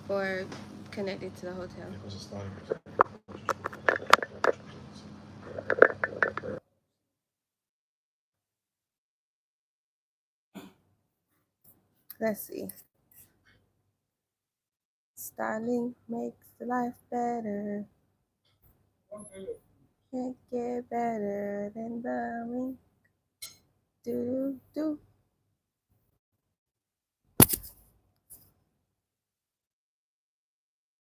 or connected to the hotel? Let's see. Starlink makes life better. Can't get better than the link. Do do.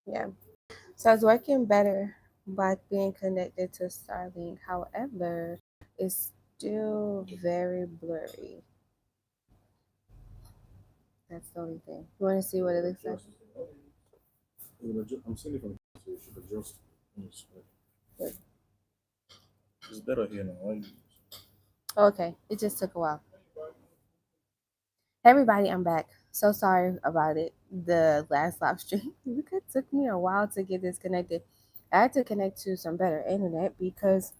Yeah. So it's working better by being connected to Starlink. However, it's still very blurry. That's the only thing. You want to see what it looks like? I'm seeing it from so you should adjust. Good. It's better here now. Okay, it just took a while. Hey everybody, I'm back. So sorry about it. The last live stream. It took me a while to get this connected. I had to connect to some better internet because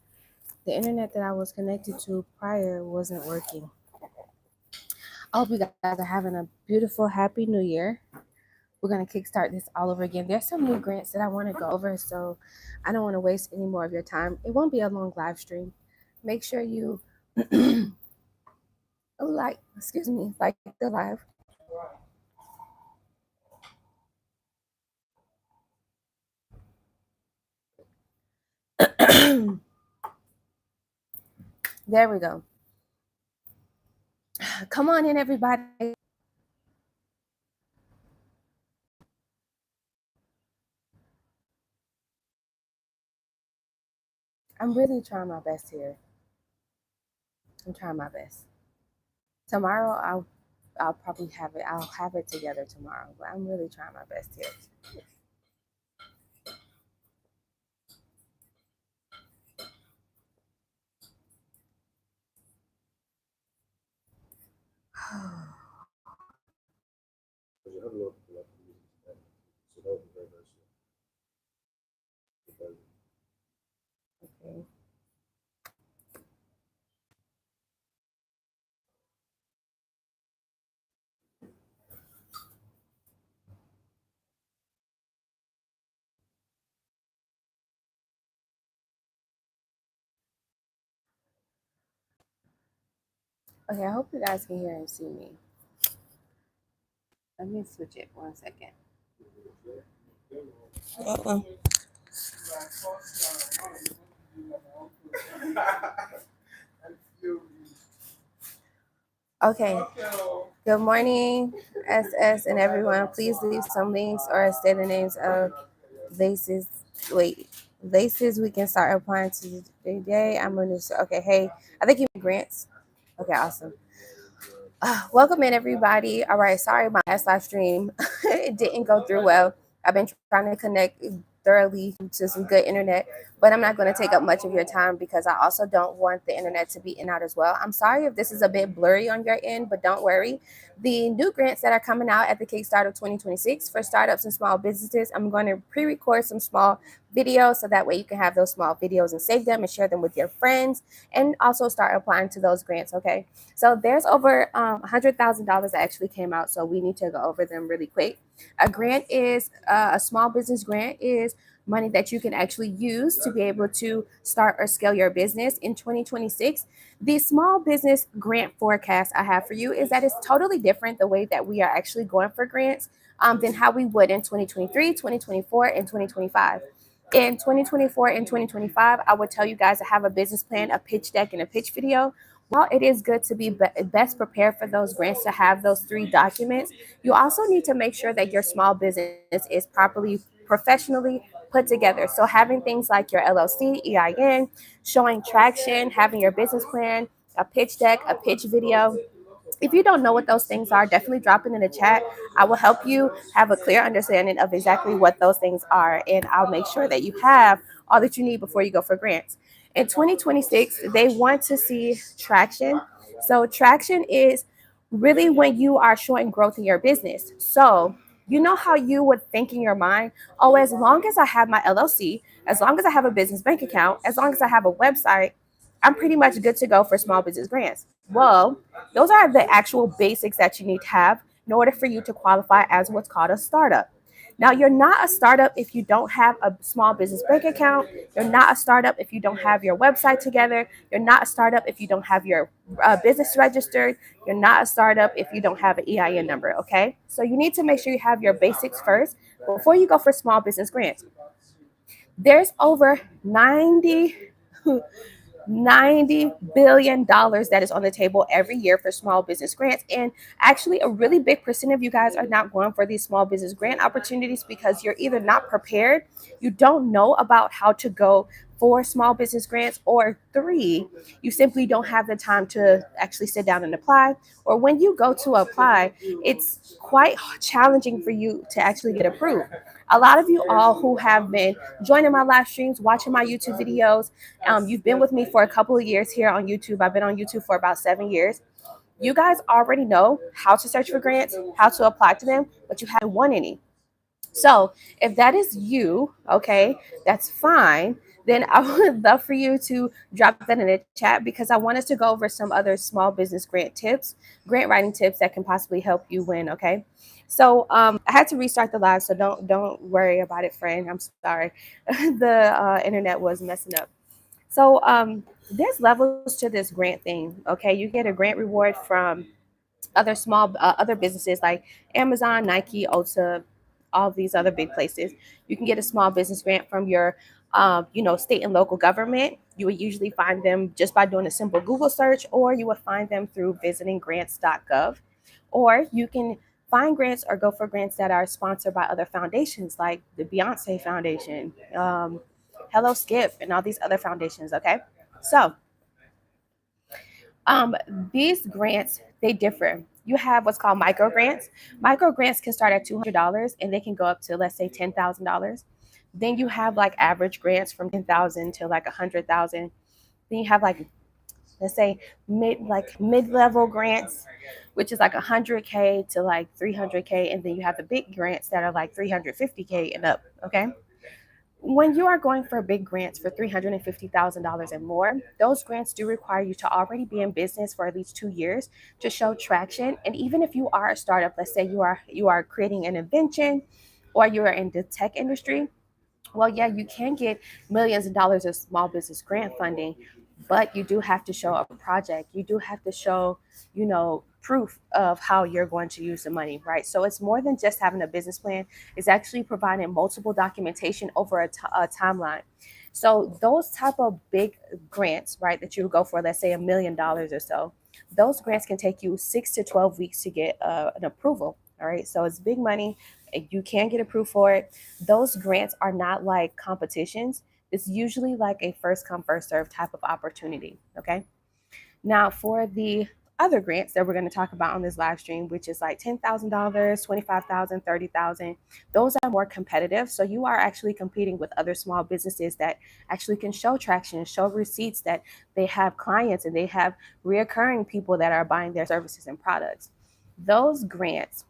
the internet that I was connected to prior wasn't working. I hope you guys are having a beautiful, happy new year. We're going to kickstart this all over again. There's some new grants that I want to go over, so I don't want to waste any more of your time. It won't be a long live stream. Make sure you like the live. There we go. Come on in, everybody. I'm really trying my best here. I'm trying my best. Tomorrow, I'll probably have it. I'll have it together tomorrow, but I'm really trying my best here. Okay. Okay, I hope you guys can hear and see me. Let me switch it 1 second. Uh-oh. Okay. Good morning, SS and everyone. Please leave some links or state the names of laces. Wait, laces we can start applying to today. I'm a new. Okay, hey, I think you mean grants. Okay, awesome. Welcome in, everybody. All right, sorry my last live stream. It didn't go through well. I've been trying to connect thoroughly to some good internet, but I'm not going to take up much of your time because I also don't want the internet to be in and out as well. I'm sorry if this is a bit blurry on your end, but don't worry. The new grants that are coming out at the Kickstart of 2026 for startups and small businesses, I'm going to pre-record some small videos so that way you can have those small videos and save them and share them with your friends and also start applying to those grants, okay? So there's over $100,000 that actually came out, so we need to go over them really quick. A grant is a small business grant is money that you can actually use to be able to start or scale your business in 2026. The small business grant forecast I have for you is that it's totally different the way that we are actually going for grants than how we would in 2023, 2024, and 2025. In 2024 and 2025, I would tell you guys to have a business plan, a pitch deck, and a pitch video. While it is good to be best prepared for those grants to have those three documents, you also need to make sure that your small business is properly professionally put together. So having things like your LLC, EIN, showing traction, having your business plan, a pitch deck, a pitch video. If you don't know what those things are, definitely drop it in the chat. I will help you have a clear understanding of exactly what those things are, and I'll make sure that you have all that you need before you go for grants. In 2026, they want to see traction. So, traction is really when you are showing growth in your business. So, you know how you would think in your mind, oh, as long as I have my LLC, as long as I have a business bank account, as long as I have a website, I'm pretty much good to go for small business grants. Well, those are the actual basics that you need to have in order for you to qualify as what's called a startup. Now, you're not a startup if you don't have a small business bank account. You're not a startup if you don't have your website together. You're not a startup if you don't have your business registered. You're not a startup if you don't have an EIN number, okay? So you need to make sure you have your basics first before you go for small business grants. There's over 90 billion dollars that is on the table every year for small business grants. And actually, a really big percent of you guys are not going for these small business grant opportunities because you're either not prepared, you don't know about how to go for small business grants, or three, you simply don't have the time to actually sit down and apply. Or when you go to apply, it's quite challenging for you to actually get approved. A lot of you all who have been joining my live streams, watching my YouTube videos, you've been with me for a couple of years here on YouTube. I've been on YouTube for about 7 years. You guys already know how to search for grants, how to apply to them, but you haven't won any. So if that is you, okay, that's fine. Then I would love for you to drop that in the chat, because I want us to go over some other small business grant tips, grant writing tips that can possibly help you win. Okay. So I had to restart the live, so don't worry about it, friend. I'm sorry, the internet was messing up. So there's levels to this grant thing. Okay, you get a grant reward from other businesses like Amazon, Nike, Ulta, all of these other big places. You can get a small business grant from your state and local government. You would usually find them just by doing a simple Google search, or you would find them through visiting grants.gov. Or you can find grants or go for grants that are sponsored by other foundations like the Beyonce Foundation, Hello Skip, and all these other foundations. Okay, so um, these grants, they differ. You have what's called micro grants. Micro grants can start at $200 and they can go up to, let's say, $10,000. Then you have like average grants from 10,000 to like 100,000. Then you have like, let's say, mid-level grants, which is like 100K to like 300K, and then you have the big grants that are like 350K and up. Okay, when you are going for big grants for $350,000 and more, those grants do require you to already be in business for at least 2 years to show traction. And even if you are a startup, let's say you are creating an invention, or you are in the tech industry, well, yeah, you can get millions of dollars of small business grant funding, but you do have to show a project. You do have to show, proof of how you're going to use the money, right? So it's more than just having a business plan. It's actually providing multiple documentation over a timeline. So those type of big grants, right, that you go for, let's say $1 million or so, those grants can take you 6 to 12 weeks to get an approval. All right, so it's big money. You can get approved for it. Those grants are not like competitions. It's usually like a first come, first serve type of opportunity. Okay. Now, for the other grants that we're going to talk about on this live stream, which is like $10,000, 25,000, 30,000, those are more competitive. So you are actually competing with other small businesses that actually can show traction, show receipts that they have clients and they have reoccurring people that are buying their services and products. Those grants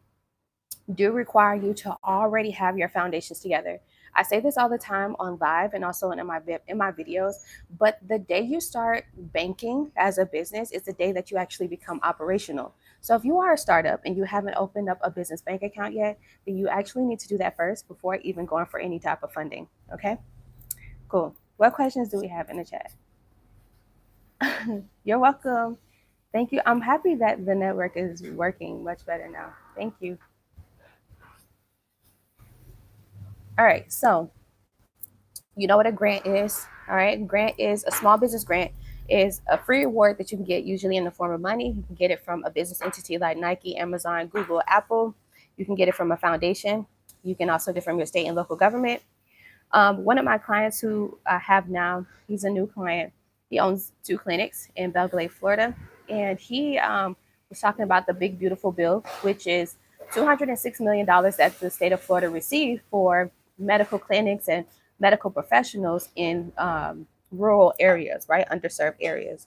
do require you to already have your foundations together. I say this all the time on live and also in my videos, but the day you start banking as a business is the day that you actually become operational. So if you are a startup and you haven't opened up a business bank account yet, then you actually need to do that first before even going for any type of funding. Okay? Cool. What questions do we have in the chat? You're welcome. Thank you. I'm happy that the network is working much better now. Thank you. All right, so you know what a grant is. All right, grant is a small business grant, is a free reward that you can get usually in the form of money. You can get it from a business entity like Nike, Amazon, Google, Apple. You can get it from a foundation. You can also get it from your state and local government. One of my clients who I have now, he's a new client. He owns 2 clinics in Belgrade, Florida, and he was talking about the Big Beautiful Bill, which is $206 million that the state of Florida received for medical clinics and medical professionals in rural areas, right, underserved areas.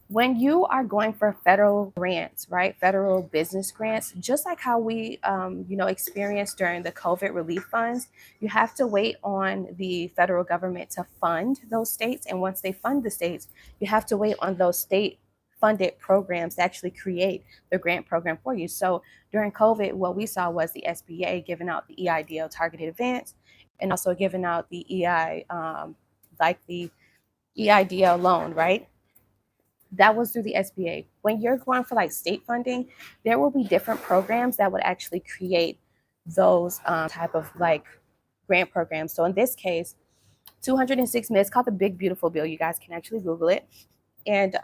When you are going for federal grants, right, federal business grants, just like how we, experienced during the COVID relief funds, you have to wait on the federal government to fund those states. And once they fund the states, you have to wait on those state funded programs to actually create the grant program for you. So during COVID, what we saw was the SBA giving out the EIDL targeted advance and also giving out the like the EIDL loan, right? That was through the SBA. When you're going for like state funding, there will be different programs that would actually create those type of like grant programs. So in this case, 206 million, it's called the Big Beautiful Bill. You guys can actually Google it. And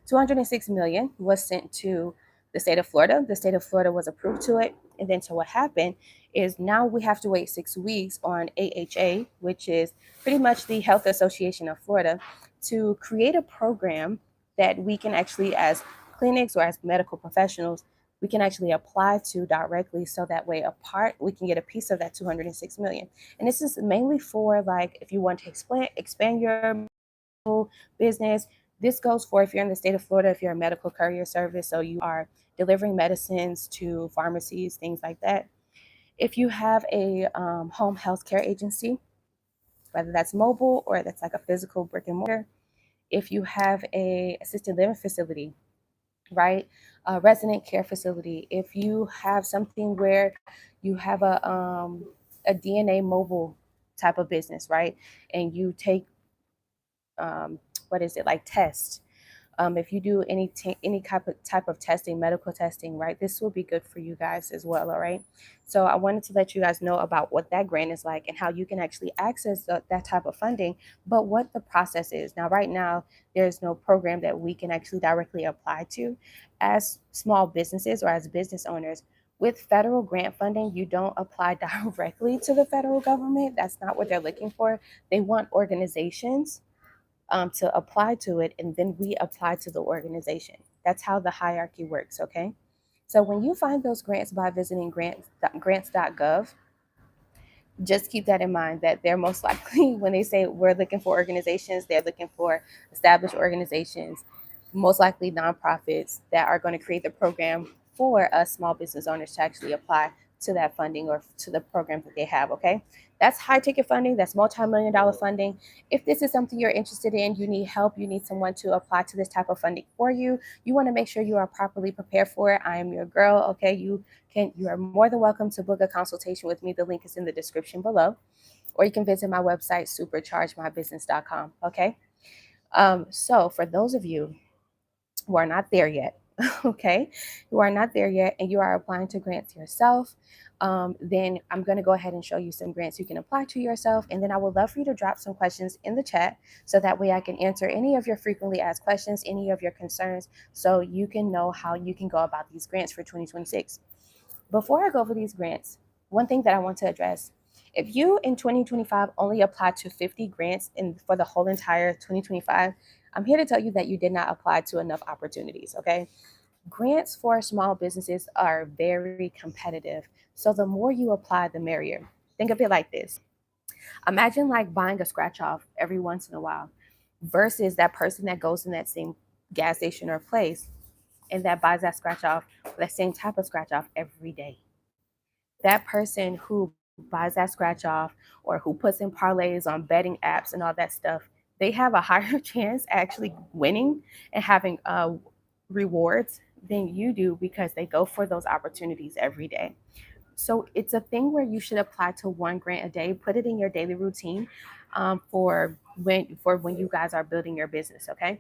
206 million was sent to the state of Florida. The state of Florida was approved to it. And then so what happened is now we have to wait 6 weeks on AHA, which is pretty much the Health Association of Florida, to create a program that we can actually, as clinics or as medical professionals, we can actually apply to directly, so that way apart we can get a piece of that 206 million. And this is mainly for like if you want to expand your business. This goes for if you're in the state of Florida, if you're a medical courier service, so you are delivering medicines to pharmacies, things like that. If you have a home health care agency, whether that's mobile or that's like a physical brick and mortar. If you have a assisted living facility, right, a resident care facility. If you have something where you have a DNA mobile type of business, right, and you take what is it like tests. If you do any type of testing, medical testing, right, this will be good for you guys as well. All right. So I wanted to let you guys know about what that grant is like and how you can actually access that type of funding, but what the process is. Now, right now, there's no program that we can actually directly apply to as small businesses or as business owners. With federal grant funding, you don't apply directly to the federal government. That's not what they're looking for. They want organizations to apply to it, and then we apply to the organization. That's how the hierarchy works, okay? So when you find those grants by visiting grants.gov, just keep that in mind that they're most likely, when they say we're looking for organizations, they're looking for established organizations, most likely nonprofits that are going to create the program for us small business owners to actually apply to that funding or to the program that they have. Okay, that's high ticket funding, that's multi-million-dollar funding. If this is something you're interested in, you need help, you need someone to apply to this type of funding for you, you want to make sure you are properly prepared for it. I am your girl. Okay, you are more than welcome to book a consultation with me. The link is in the description below, or you can visit my website, superchargemybusiness.com. Okay. So for those of you who are not there yet, okay, who are not there yet, and you are applying to grants yourself, then I'm going to go ahead and show you some grants you can apply to yourself. And then I would love for you to drop some questions in the chat so that way I can answer any of your frequently asked questions, any of your concerns, so you can know how you can go about these grants for 2026. Before I go over these grants, one thing that I want to address, if you in 2025 only applied to 50 grants for the whole entire 2025, I'm here to tell you that you did not apply to enough opportunities, okay? Grants for small businesses are very competitive. So the more you apply, the merrier. Think of it like this. Imagine like buying a scratch off every once in a while versus that person that goes in that same gas station or place and that buys that scratch off, that same type of scratch off every day. That person who buys that scratch off or who puts in parlays on betting apps and all that stuff, they have a higher chance actually winning and having rewards than you do because they go for those opportunities every day. So it's a thing where you should apply to one grant a day, put it in your daily routine for when you guys are building your business. Okay.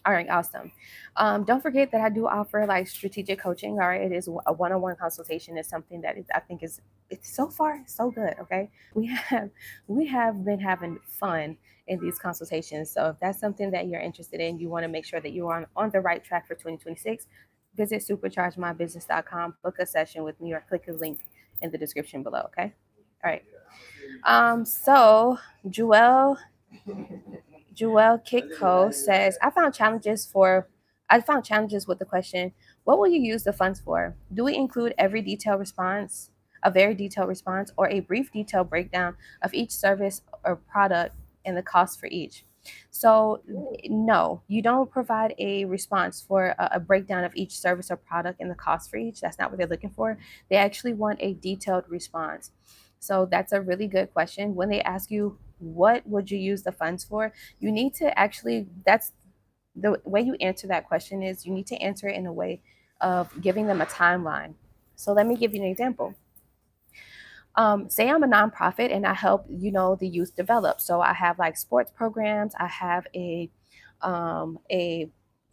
All right, awesome. Don't forget that I do offer like strategic coaching. All right, it is a one-on-one consultation. Is something that I think is it's so far so good. Okay, we have been having fun in these consultations. So if that's something that you're interested in, you want to make sure that you're on the right track for 2026. Visit superchargemybusiness.com, book a session with me, or click the link in the description below. Okay. All right. So Joelle Kitco says, I found challenges with the question, what will you use the funds for? Do we include a very detailed response, or a brief detailed breakdown of each service or product and the cost for each? So no, you don't provide a response for a breakdown of each service or product and the cost for each. That's not what they're looking for. They actually want a detailed response. So that's a really good question. When they ask you, what would you use the funds for? You need to actually, the way you answer that question is you need to answer it in a way of giving them a timeline. So let me give you an example. Say I'm a nonprofit and I help, the youth develop. So I have like sports programs. I have a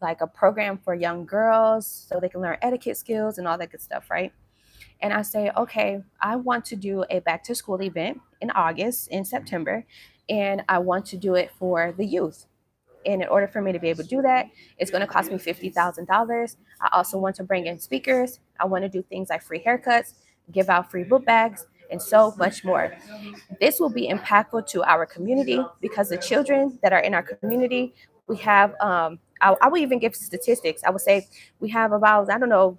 like a program for young girls so they can learn etiquette skills and all that good stuff, right? And I say, okay, I want to do a back to school event in August, in September, and I want to do it for the youth. And in order for me to be able to do that, it's going to cost me $50,000. I also want to bring in speakers. I want to do things like free haircuts, give out free book bags, and so much more. This will be impactful to our community because the children that are in our community, we have, I will even give statistics. I would say we have about, I don't know,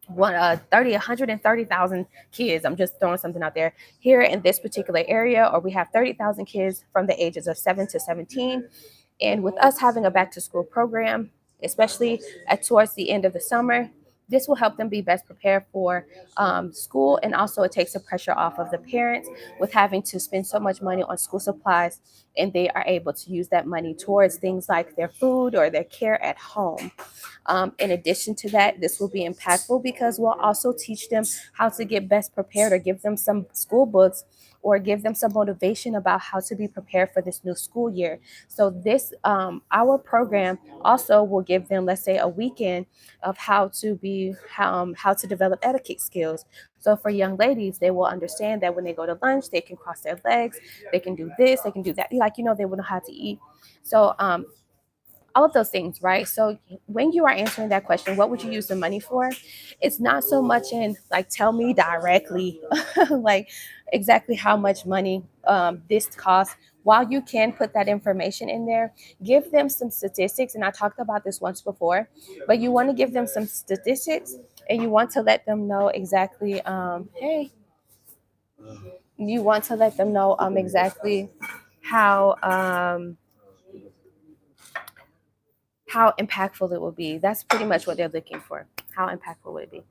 130,000 kids. I'm just throwing something out there here in this particular area, or we have 30,000 kids from the ages of 7 to 17. And with us having a back to school program, especially towards the end of the summer, this will help them be best prepared for school. And also, it takes the pressure off of the parents with having to spend so much money on school supplies. And they are able to use that money towards things like their food or their care at home. In addition to that, this will be impactful because we'll also teach them how to get best prepared or give them some school books or give them some motivation about how to be prepared for this new school year. So this, our program also will give them, let's say, a weekend of how to develop etiquette skills. So for young ladies, they will understand that when they go to lunch, they can cross their legs, they can do this, they can do that. Like, they will know how to eat. So all of those things, right? So when you are answering that question, what would you use the money for? It's not so much in like tell me directly, like exactly how much money this costs. While you can put that information in there, give them some statistics. And I talked about this once before, but you want to give them some statistics and you want to let them know exactly, hey, you want to let them know exactly how how impactful it will be. That's pretty much what they're looking for. How impactful would it be?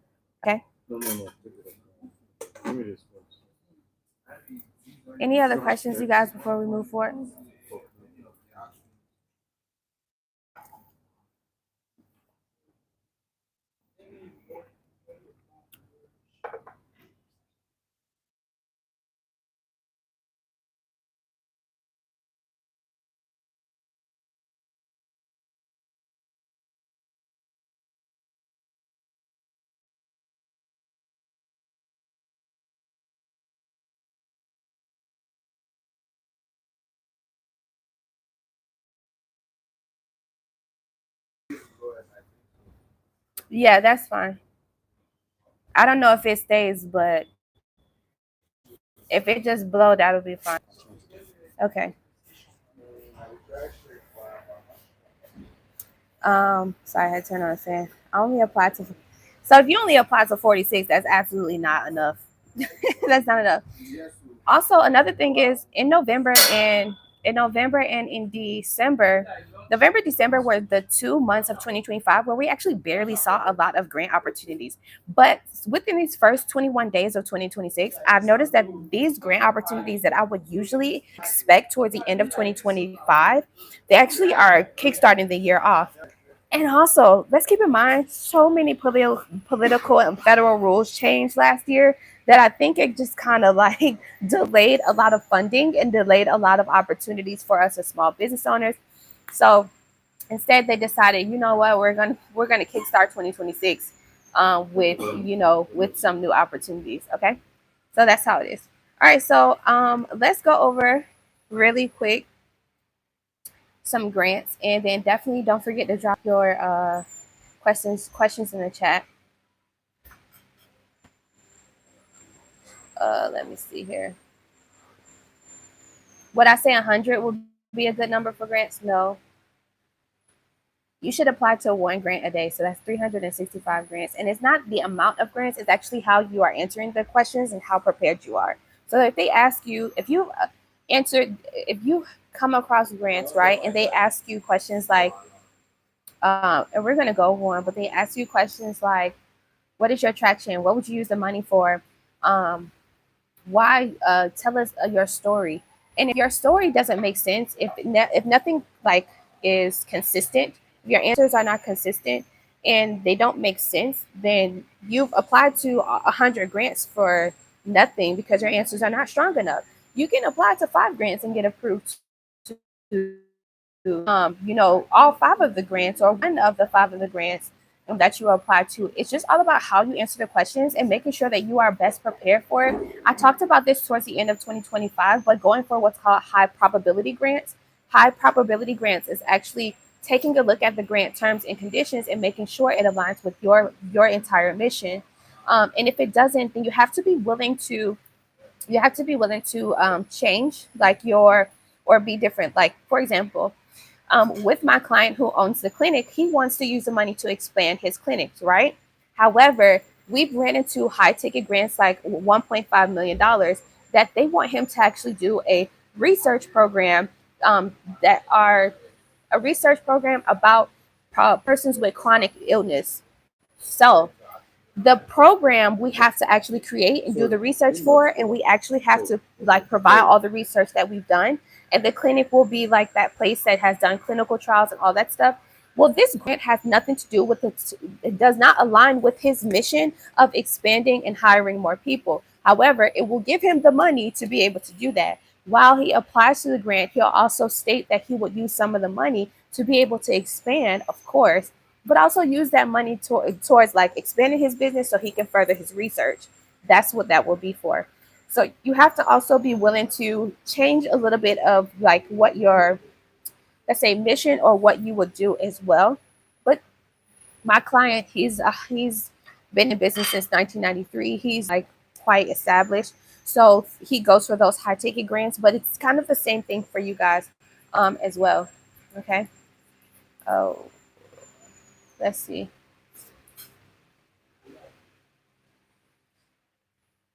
Okay. No, no, no. Take it off. Give me this first. Any other questions, you guys, before we move forward? Yeah, that's fine. I don't know if it stays, but if it just blow, that'll be fine. Okay. Sorry, I had to turn on the fan. I only apply to. So if you only apply to 46, that's absolutely not enough. That's not enough. Also, another thing is in November and in December, November, December were the 2 months of 2025 where we actually barely saw a lot of grant opportunities. But within these first 21 days of 2026, I've noticed that these grant opportunities that I would usually expect towards the end of 2025, they actually are kickstarting the year off. And also, let's keep in mind, so many political and federal rules changed last year that I think it just kind of like delayed a lot of funding and delayed a lot of opportunities for us as small business owners. So instead, they decided, you know what, we're gonna kickstart 2026 with with some new opportunities. Okay, so that's how it is. All right, so let's go over really quick some grants, and then definitely don't forget to drop your questions in the chat. Let me see here. Would I say 100 would be a good number for grants? No. You should apply to one grant a day. So that's 365 grants. And it's not the amount of grants, it's actually how you are answering the questions and how prepared you are. So if they ask you, if you come across grants, right, and they ask you questions like, and we're going to go on, but they ask you questions like, what is your attraction? What would you use the money for? Why? Tell us your story. And if your story doesn't make sense, if nothing like is consistent, if your answers are not consistent and they don't make sense, then you've applied to 100 grants for nothing because your answers are not strong enough. You can apply to 5 grants and get approved all 5 of the grants or one of the 5 of the grants that you apply to. It's just all about how you answer the questions and making sure that you are best prepared for it. I talked about this towards the end of 2025, but going for what's called high probability grants. High probability grants is actually taking a look at the grant terms and conditions and making sure it aligns with your entire mission. And if it doesn't, then you have to be willing to change like your or be different. Like for example, with my client who owns the clinic, he wants to use the money to expand his clinics, right? However, we've ran into high ticket grants like $1.5 million that they want him to actually do a research program that are a research program about persons with chronic illness. So the program we have to actually create and do the research for, and we actually have to like provide all the research that we've done, and the clinic will be like that place that has done clinical trials and all that stuff. Well, this grant has nothing to do with it does not align with his mission of expanding and hiring more people. However, it will give him the money to be able to do that. While he applies to the grant, he'll also state that he would use some of the money to be able to expand, of course, but also use that money towards like expanding his business so he can further his research. That's what that will be for. So you have to also be willing to change a little bit of like what your, let's say, mission or what you would do as well. But my client, he's been in business since 1993. He's like quite established. So he goes for those high ticket grants, but it's kind of the same thing for you guys as well. Okay. Oh, let's see.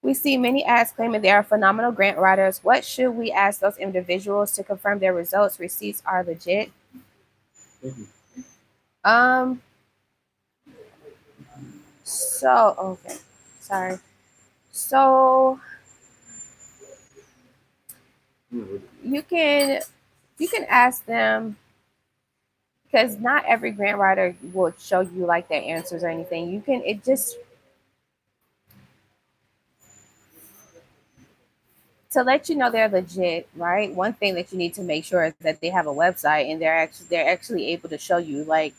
We see many ads claiming they are phenomenal grant writers. What should we ask those individuals to confirm their results, receipts are legit? Um, okay. Sorry. So you can ask them because not every grant writer will show you like their answers or anything. You can it just to let you know they're legit, right? One thing that you need to make sure is that they have a website and they're actually able to show you like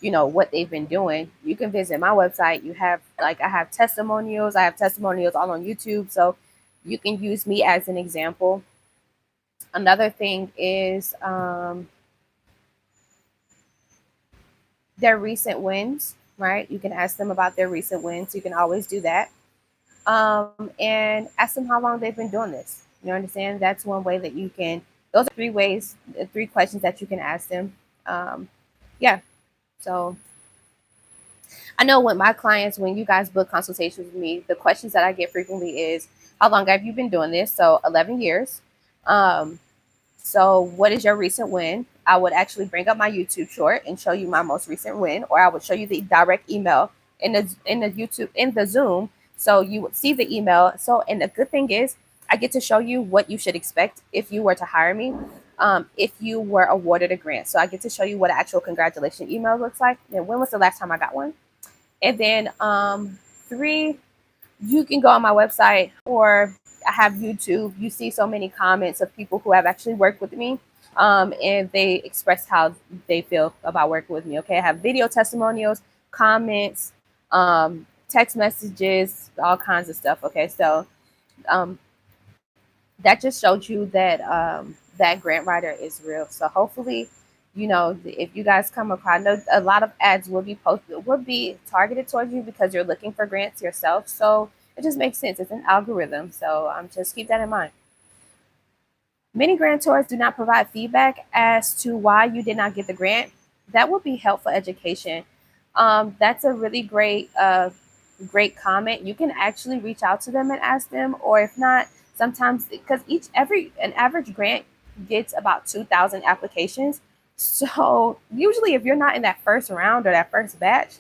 what they've been doing. You can visit my website. You have like I have testimonials. I have testimonials all on YouTube, so you can use me as an example. Another thing is their recent wins, right? You can ask them about their recent wins. You can always do that. And ask them how long they've been doing this. You understand? That's one way that you can. Those are 3 ways, 3 questions that you can ask them. Yeah. So I know with my clients, when you guys book consultations with me, the questions that I get frequently is, how long have you been doing this? So 11 years. Um, so what is your recent win? I would actually bring up my YouTube short and show you my most recent win, or I would show you the direct email in the YouTube in the Zoom. So you would see the email. So and the good thing is I get to show you what you should expect if you were to hire me, if you were awarded a grant. So I get to show you what an actual congratulation email looks like. And when was the last time I got one? And then 3, you can go on my website or I have YouTube. You see so many comments of people who have actually worked with me, and they express how they feel about working with me. Okay, I have video testimonials, comments, text messages, all kinds of stuff. Okay, so um, that just showed you that that grant writer is real. So hopefully, if you guys come across, I know a lot of ads will be posted, will be targeted towards you because you're looking for grants yourself. So it just makes sense. It's an algorithm. So just keep that in mind. Many grantors do not provide feedback as to why you did not get the grant. That would be helpful education. That's a really great comment. You can actually reach out to them and ask them, or if not, sometimes because an average grant gets about 2,000 applications. So usually, if you're not in that first round or that first batch,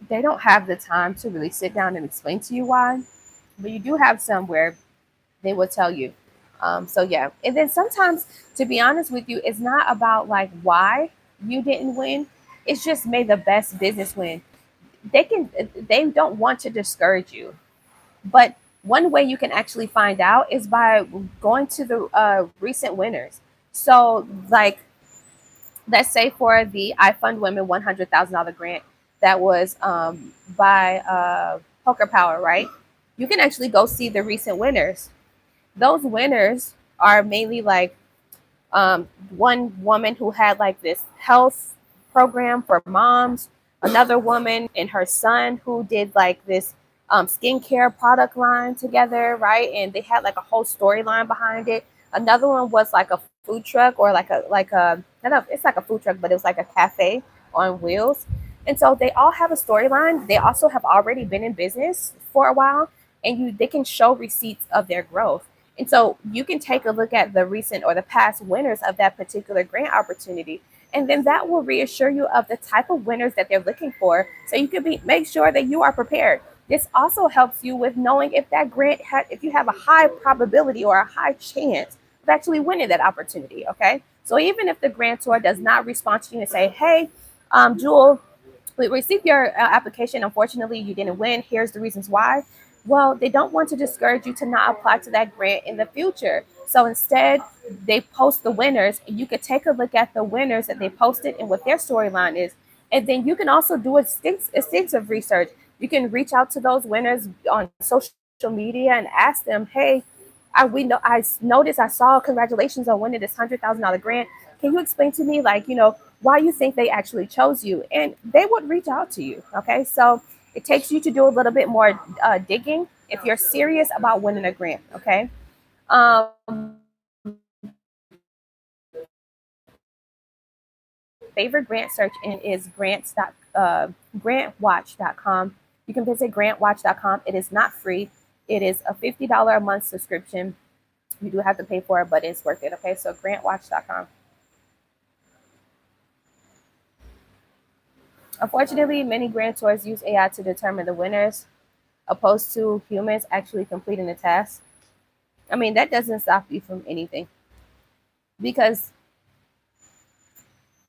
they don't have the time to really sit down and explain to you why. But you do have some where they will tell you. So yeah, and then sometimes, to be honest with you, it's not about like why you didn't win. It's just made the best business win. They don't want to discourage you, but one way you can actually find out is by going to the recent winners. So like, let's say for the I Fund Women $100,000 grant that was by Poker Power, right? You can actually go see the recent winners. Those winners are mainly like one woman who had like this health program for moms, another woman and her son who did like this skincare product line together, right? And they had like a whole storyline behind it. Another one was like a food truck, or like a I don't know, it's like a food truck, but it was like a cafe on wheels. And so they all have a storyline. They also have already been in business for a while, and they can show receipts of their growth. And so you can take a look at the recent or the past winners of that particular grant opportunity. And then that will reassure you of the type of winners that they're looking for. So you can make sure that you are prepared. This also helps you with knowing if that if you have a high probability or a high chance of actually winning that opportunity. Okay. So even if the grantor does not respond to you and say, hey, Jewel, we received your application. Unfortunately, you didn't win. Here's the reasons why. Well, they don't want to discourage you to not apply to that grant in the future. So instead, they post the winners, and you could take a look at the winners that they posted and what their storyline is. And then you can also do extensive research. You can reach out to those winners on social media and ask them, hey, I noticed, I saw, congratulations on winning this $100,000 grant. Can you explain to me, like, why you think they actually chose you? And they would reach out to you. Okay, so it takes you to do a little bit more digging if you're serious about winning a grant. Okay, favorite grant search engine is grantwatch.com. You can visit grantwatch.com. It is not free. It is a $50 a month subscription. You do have to pay for it, but it's worth it. Okay, so grantwatch.com. Unfortunately, many grantors use AI to determine the winners, opposed to humans actually completing the task. I mean, that doesn't stop you from anything, because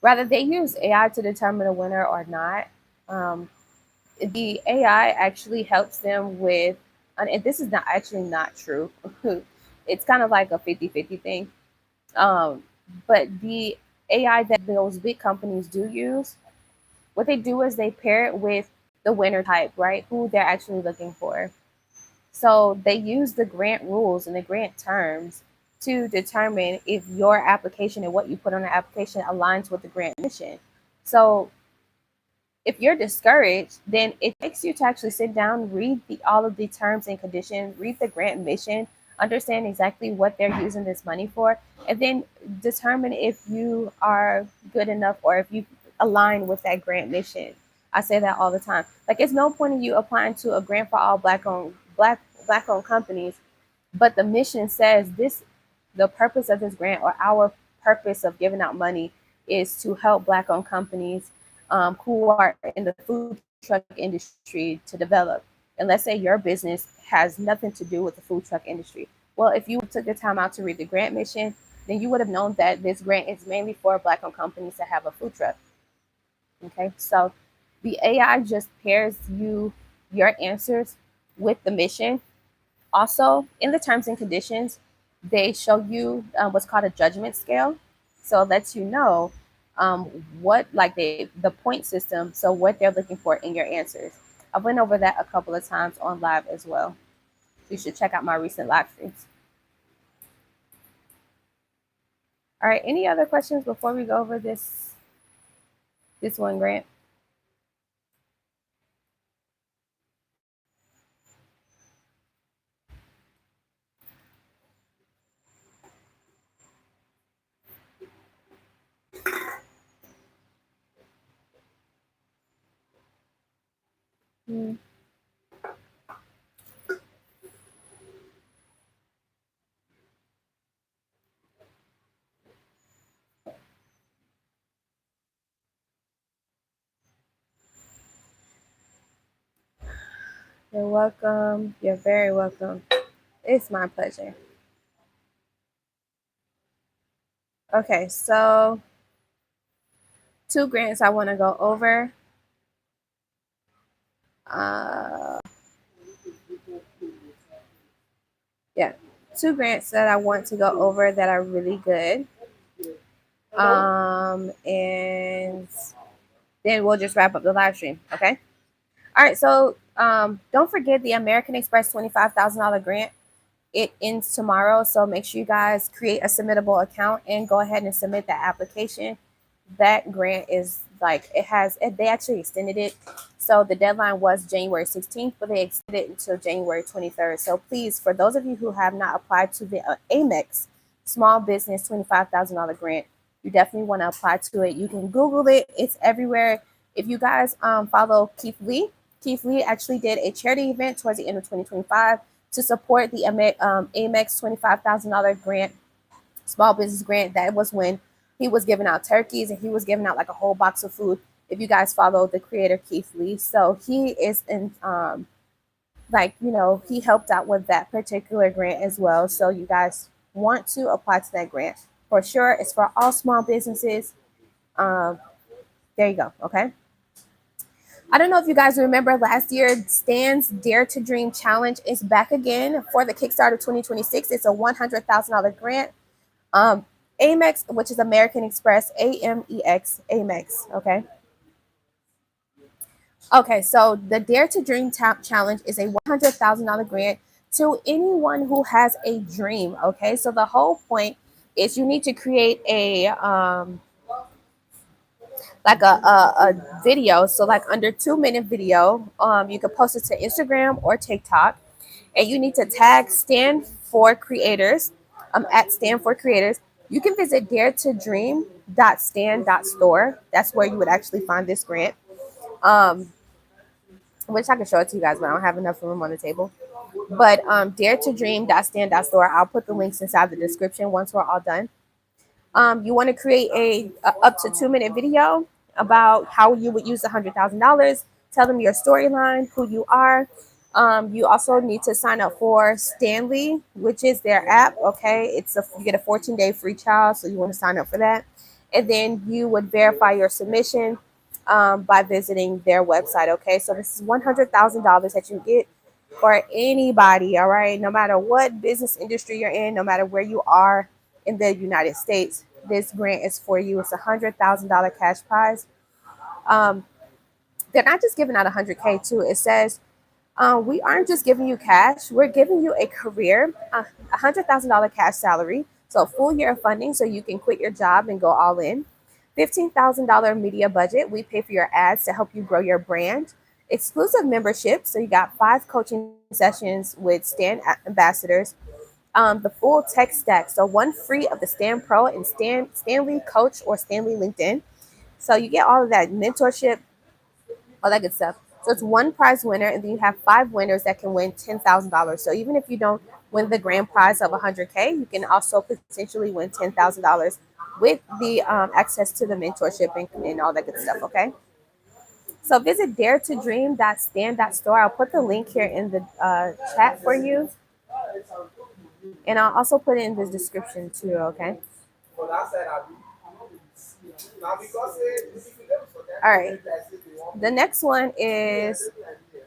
whether they use AI to determine a winner or not, um, the AI actually helps them with, and this is not actually not true. It's kind of like a 50-50 thing. Um, but the AI that those big companies do use, what they do is they pair it with the winner type, right? Who they're actually looking for. So they use the grant rules and the grant terms to determine if your application and what you put on the application aligns with the grant mission. So if you're discouraged, then it takes you to actually sit down, read all of the terms and conditions, read the grant mission, understand exactly what they're using this money for, and then determine if you are good enough or if you align with that grant mission. I say that all the time. Like, it's no point in you applying to a grant for all black owned companies, but the mission says this, the purpose of this grant, or our purpose of giving out money, is to help black owned companies who are in the food truck industry to develop. And let's say your business has nothing to do with the food truck industry. Well, if you took the time out to read the grant mission, then you would have known that this grant is mainly for black owned companies that have a food truck. Okay, so the AI just pairs your answers with the mission. Also, in the terms and conditions, they show you what's called a judgment scale. So it lets you know what, like, the point system, so what they're looking for in your answers. I went over that a couple of times on live as well. You should check out my recent live streams. All right, any other questions before we go over this one grant? Mm, you're welcome. You're very welcome. It's my pleasure. Okay, so 2 grants I want to go over. Uh, yeah, 2 grants that I want to go over that are really good. And then we'll just wrap up the live stream. Okay. All right. So don't forget the American Express $25,000 grant. It ends tomorrow, so make sure you guys create a submittable account and go ahead and submit that application. That grant is like they actually extended it, so the deadline was January 16th, but they extended it until January 23rd. So please, for those of you who have not applied to the Amex Small Business $25,000 grant, you definitely want to apply to it. You can Google it; it's everywhere. If you guys follow Keith Lee actually did a charity event towards the end of 2025 to support the Amex $25,000 grant, small business grant. That was when he was giving out turkeys and he was giving out like a whole box of food. If you guys follow the creator Keith Lee, so he is in he helped out with that particular grant as well. So you guys want to apply to that grant for sure. It's for all small businesses. Um, there you go. Okay. I don't know if you guys remember last year, Stan's Dare to Dream Challenge is back again for the Kickstarter 2026. It's a $100,000 grant. Amex, which is American Express, AMEX, Amex. Okay. Okay, so the Dare to Dream Challenge is a $100,000 grant to anyone who has a dream. Okay, so the whole point is you need to create a a video. So like under 2 minute video, you can post it to Instagram or TikTok, and you need to tag Stand for Creators, at Stand for Creators. You can visit daretodream.stand.store. That's where you would actually find this grant. Which I can show it to you guys, but I don't have enough room on the table. But daretodream.stand.store. I'll put the links inside the description once we're all done. You want to create a up to 2 minute video about how you would use the $100,000. Tell them your storyline, who you are. You also need to sign up for Stanley, which is their app. Okay, you get a 14-day free trial, so you want to sign up for that. And then you would verify your submission by visiting their website. Okay, so this is $100,000 that you get for anybody. All right, no matter what business industry you're in, no matter where you are in the United States, this grant is for you. It's $100,000 cash prize. Um, they're not just giving out 100K too. It says we aren't just giving you cash. We're giving you a career, a $100,000 cash salary, so a full year of funding, so you can quit your job and go all in. $15,000 media budget. We pay for your ads to help you grow your brand. Exclusive membership. So you got 5 coaching sessions with Stan ambassadors. The full tech stack. So one free of the Stan Pro and Stanley Coach or Stanley LinkedIn. So you get all of that mentorship, all that good stuff. So it's one prize winner, and then you have 5 winners that can win $10,000. So even if you don't win the grand prize of 100K, you can also potentially win $10,000 with the access to the mentorship and all that good stuff. Okay. So visit daretodream.stand.store. I'll put the link here in the chat for you, and I'll also put it in the description too. Okay. All right. The next one is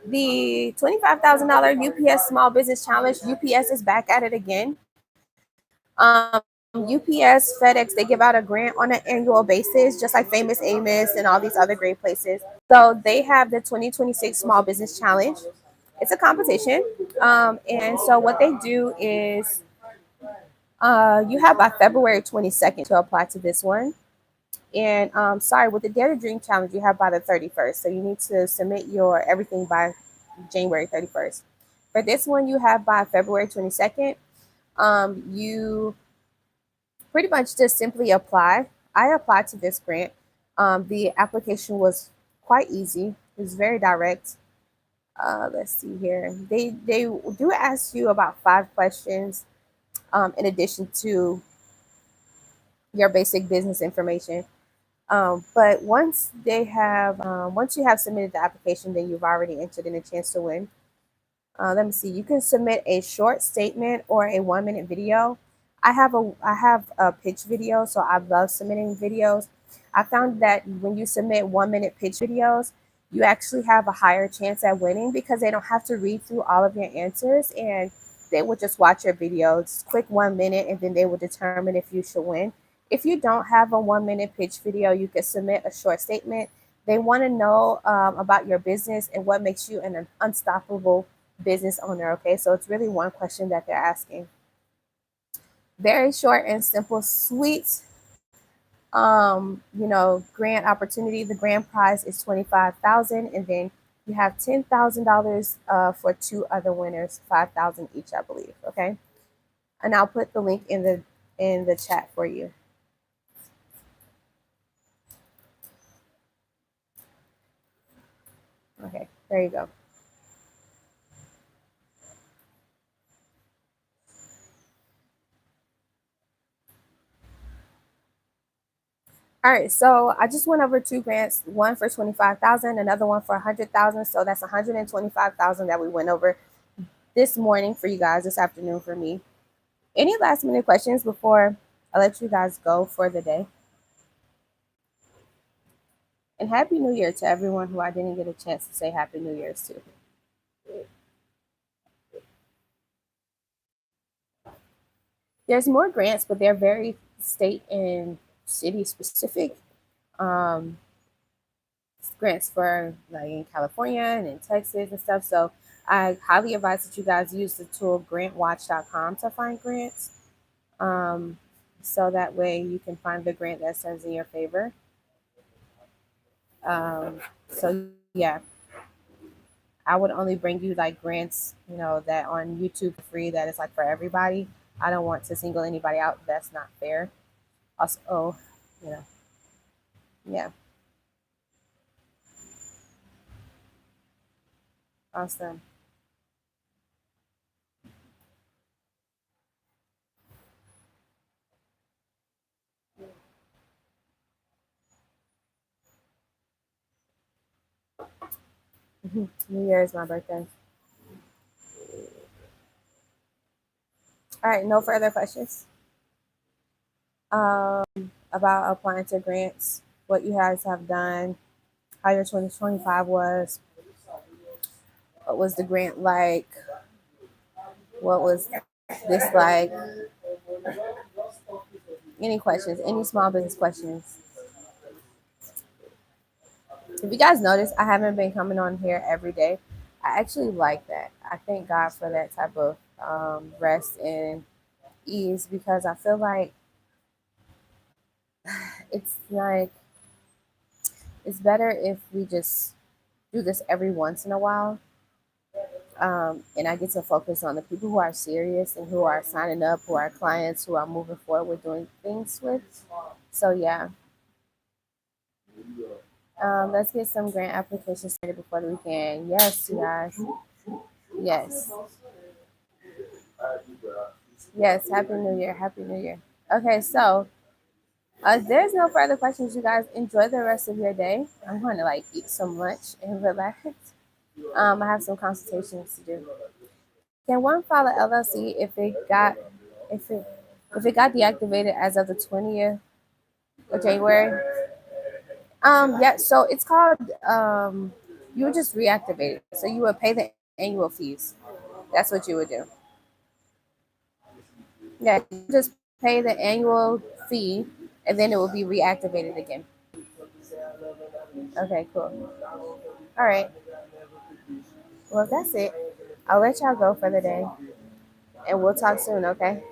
the $25,000 UPS Small Business Challenge. UPS is back at it again. UPS, FedEx, they give out a grant on an annual basis, just like Famous Amos and all these other great places. So they have the 2026 Small Business Challenge. It's a competition. And so what they do is you have by February 22nd to apply to this one. And sorry, with the Dare to Dream Challenge, you have by the 31st. So you need to submit your everything by January 31st. For this one, you have by February 22nd. You pretty much just simply apply. I applied to this grant. The application was quite easy. It was very direct. Let's see here. They do ask you about 5 questions in addition to your basic business information. But once you have submitted the application, then you've already entered in a chance to win. Let me see. You can submit a short statement or a 1 minute video. I have a pitch video, so I love submitting videos. I found that when you submit 1 minute pitch videos, you actually have a higher chance at winning because they don't have to read through all of your answers, and they will just watch your video. It's quick 1 minute, and then they will determine if you should win. If you don't have a 1 minute pitch video, you can submit a short statement. They want to know about your business and what makes you an unstoppable business owner. Okay, so it's really one question that they're asking. Very short and simple, sweet. Grant opportunity. The grand prize is 25,000, and then you have $10,000 for two other winners, 5,000 each, I believe. Okay, and I'll put the link in the chat for you. Okay, there you go. All right, so I just went over two grants, one for 25,000, another one for 100,000. So that's 125,000 that we went over this morning for you guys, this afternoon for me. Any last minute questions before I let you guys go for the day? And Happy New Year to everyone who I didn't get a chance to say Happy New Year's to. There's more grants, but they're very state and city specific. Um, Grants for like in California and in Texas and stuff. So I highly advise that you guys use the tool grantwatch.com to find grants. Um, so that way you can find the grant that serves in your favor. So yeah, I would only bring you like grants, that on YouTube for free that is like for everybody. I don't want to single anybody out. That's not fair. Also, you know, yeah, awesome. New Year is my birthday. All right, no further questions about applying to grants, what you guys have done, how your 2025 was, what was the grant like, what was this like, any questions, any small business questions. If you guys notice, I haven't been coming on here every day. I actually like that. I thank God for that type of rest and ease because I feel like it's like it's better if we just do this every once in a while. And I get to focus on the people who are serious and who are signing up, who are clients, who I'm moving forward with doing things with. So yeah, let's get some grant applications started before the weekend. Yes, you guys. Yes. Yes. Happy New Year. Happy New Year. Okay, so there's no further questions. You guys enjoy the rest of your day. I'm going to like eat some lunch and relax. I have some consultations to do. Can one file a LLC if it if it got deactivated as of the 20th of January? Yeah. So it's called you would just reactivate it. So you would pay the annual fees. That's what you would do. Yeah, you just pay the annual fee, and then it will be reactivated again. Okay, cool. All right. Well, that's it. I'll let y'all go for the day, and we'll talk soon. Okay.